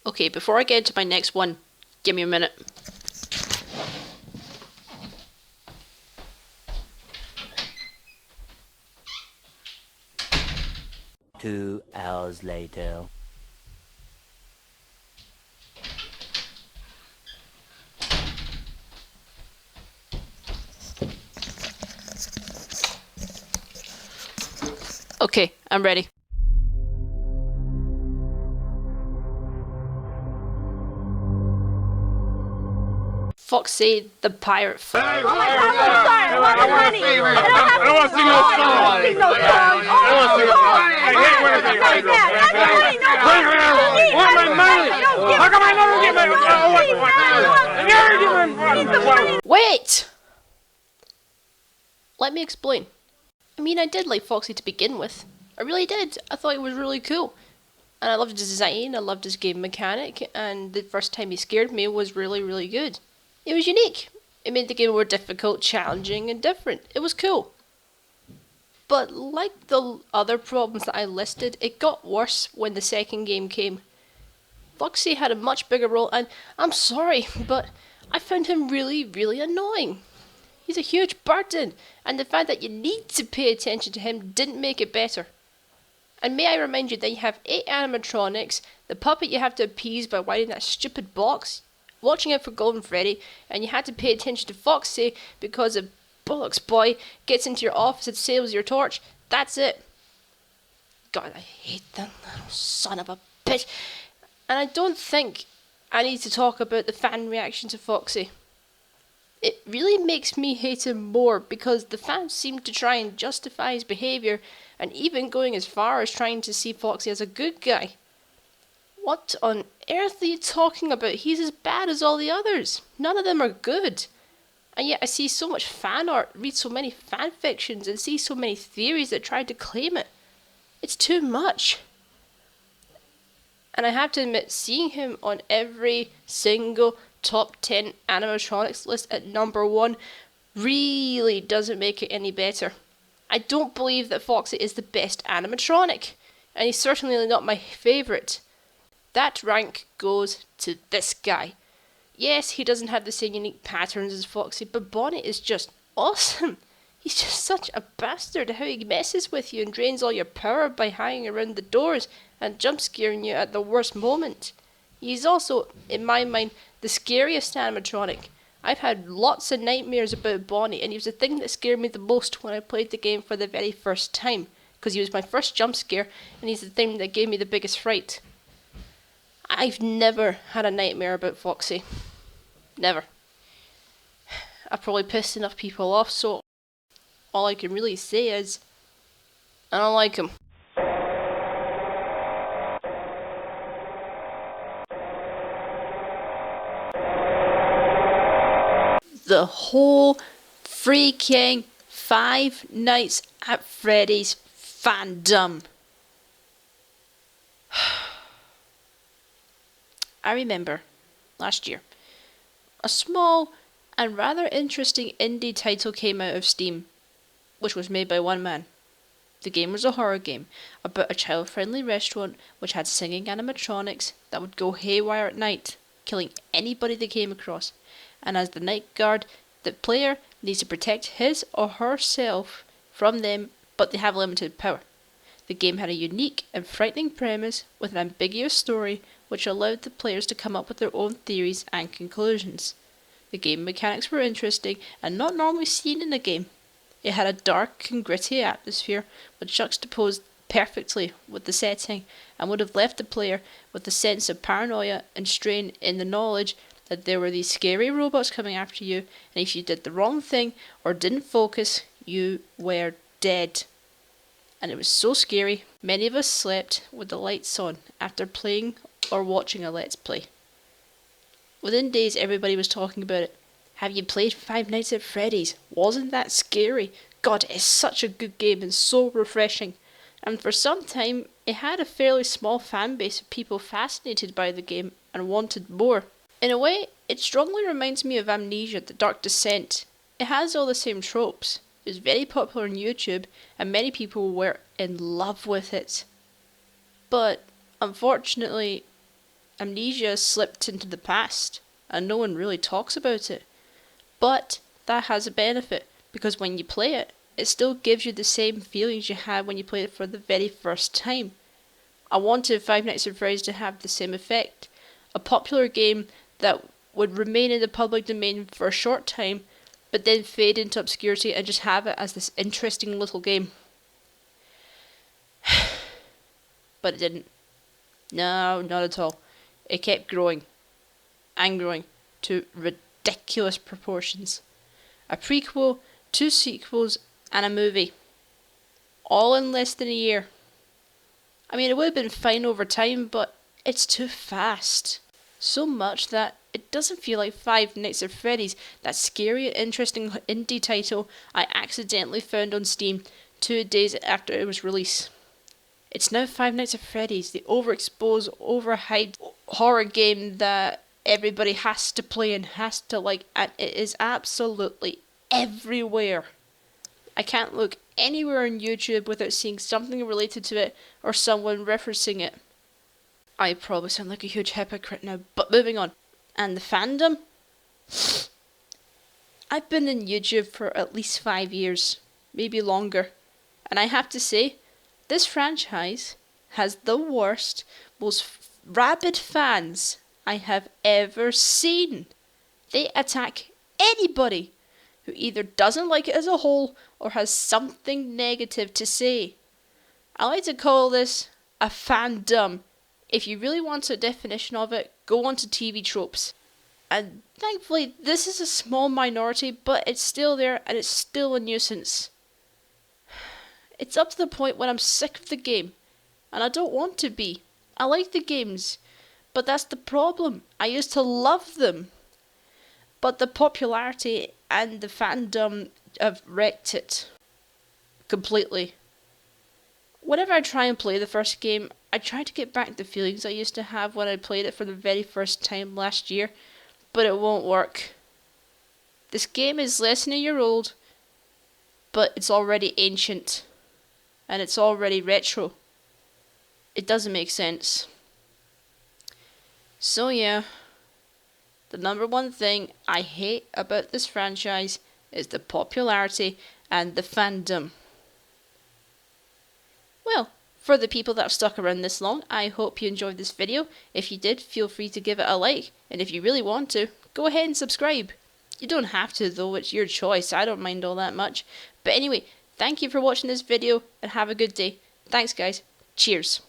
Okay, before I get into my next one, give me a minute. Two hours later. Okay, I'm ready. Foxy the Pirate Fox. Oh my God, I want money. I don't want to sing no song. I don't want to sing no song. I don't want to sing no song. I hate when I sing Where's my money? How come I never get my money? Wait! Let me explain. I mean, I did like Foxy to begin with. I really did. I thought he was really cool. And I loved his design, I loved his game mechanic, and the first time he scared me was really, really good. It was unique. It made the game more difficult, challenging, and different. It was cool. But like the other problems that I listed, it got worse when the second game came. Foxy had a much bigger role, and I'm sorry, but I found him really, really annoying. He's a huge burden, and the fact that you need to pay attention to him didn't make it better. And may I remind you that you have 8 animatronics, the puppet you have to appease by winding that stupid box, watching out for Golden Freddy, and you had to pay attention to Foxy because a bollocks boy gets into your office and sails your torch. That's it. God, I hate that little son of a bitch. And I don't think I need to talk about the fan reaction to Foxy. It really makes me hate him more because the fans seem to try and justify his behaviour and even going as far as trying to see Foxy as a good guy. What on earth are you talking about? He's as bad as all the others. None of them are good. And yet I see so much fan art, read so many fan fictions, and see so many theories that try to claim it. It's too much. And I have to admit, seeing him on every single top 10 animatronics list at number 1 really doesn't make it any better. I don't believe that Foxy is the best animatronic, and he's certainly not my favourite. That rank goes to this guy. Yes, he doesn't have the same unique patterns as Foxy, but Bonnie is just awesome. He's just such a bastard how he messes with you and drains all your power by hanging around the doors and jump scaring you at the worst moment. He's also, in my mind, the scariest animatronic. I've had lots of nightmares about Bonnie, and he was the thing that scared me the most when I played the game for the very first time, because he was my first jump scare, and he's the thing that gave me the biggest fright. I've never had a nightmare about Foxy. Never. I've probably pissed enough people off, so all I can really say is, I don't like him. The whole freaking Five Nights at Freddy's fandom. I remember last year, a small and rather interesting indie title came out of Steam, which was made by one man. The game was a horror game about a child-friendly restaurant which had singing animatronics that would go haywire at night, killing anybody they came across. And as the night guard, the player needs to protect his or herself from them, but they have limited power. The game had a unique and frightening premise with an ambiguous story which allowed the players to come up with their own theories and conclusions. The game mechanics were interesting and not normally seen in a game. It had a dark and gritty atmosphere which juxtaposed perfectly with the setting and would have left the player with a sense of paranoia and strain in the knowledge that there were these scary robots coming after you, and if you did the wrong thing or didn't focus, you were dead. And it was so scary, many of us slept with the lights on after playing or watching a Let's Play. Within days, everybody was talking about it. Have you played Five Nights at Freddy's? Wasn't that scary? God, it's such a good game and so refreshing. And for some time, it had a fairly small fan base of people fascinated by the game and wanted more. In a way, it strongly reminds me of Amnesia: The Dark Descent. It has all the same tropes. It was very popular on YouTube, and many people were in love with it. But, unfortunately, amnesia slipped into the past, and no one really talks about it. But that has a benefit, because when you play it, it still gives you the same feelings you had when you played it for the very first time. I wanted Five Nights at Freddy's to have the same effect. A popular game that would remain in the public domain for a short time, but then fade into obscurity and just have it as this interesting little game. But it didn't. No, not at all. It kept growing and growing to ridiculous proportions. A prequel, 2 sequels, and a movie. All in less than a year. I mean, it would have been fine over time, but it's too fast. So much that it doesn't feel like Five Nights at Freddy's, that scary and interesting indie title I accidentally found on Steam 2 days after it was released. It's now Five Nights at Freddy's, the overexposed, overhyped horror game that everybody has to play and has to like, and it is absolutely everywhere. I can't look anywhere on YouTube without seeing something related to it or someone referencing it. I probably sound like a huge hypocrite now, but moving on. And the fandom? I've been in YouTube for at least 5 years, maybe longer, and I have to say, this franchise has the worst, most rabid fans I have ever seen. They attack anybody who either doesn't like it as a whole or has something negative to say. I like to call this a fandom. If you really want a definition of it, go on to TV tropes. And thankfully, this is a small minority, but it's still there and it's still a nuisance. It's up to the point when I'm sick of the game, and I don't want to be. I like the games, but that's the problem. I used to love them. But the popularity and the fandom have wrecked it completely. Whenever I try and play the first game, I try to get back the feelings I used to have when I played it for the very first time last year, but it won't work. This game is less than a year old, but it's already ancient, and it's already retro. It doesn't make sense. So yeah, the number one thing I hate about this franchise is the popularity and the fandom. Well, for the people that have stuck around this long, I hope you enjoyed this video. If you did, feel free to give it a like, and if you really want to, go ahead and subscribe. You don't have to though, it's your choice, I don't mind all that much. But anyway, thank you for watching this video, and have a good day. Thanks guys, cheers.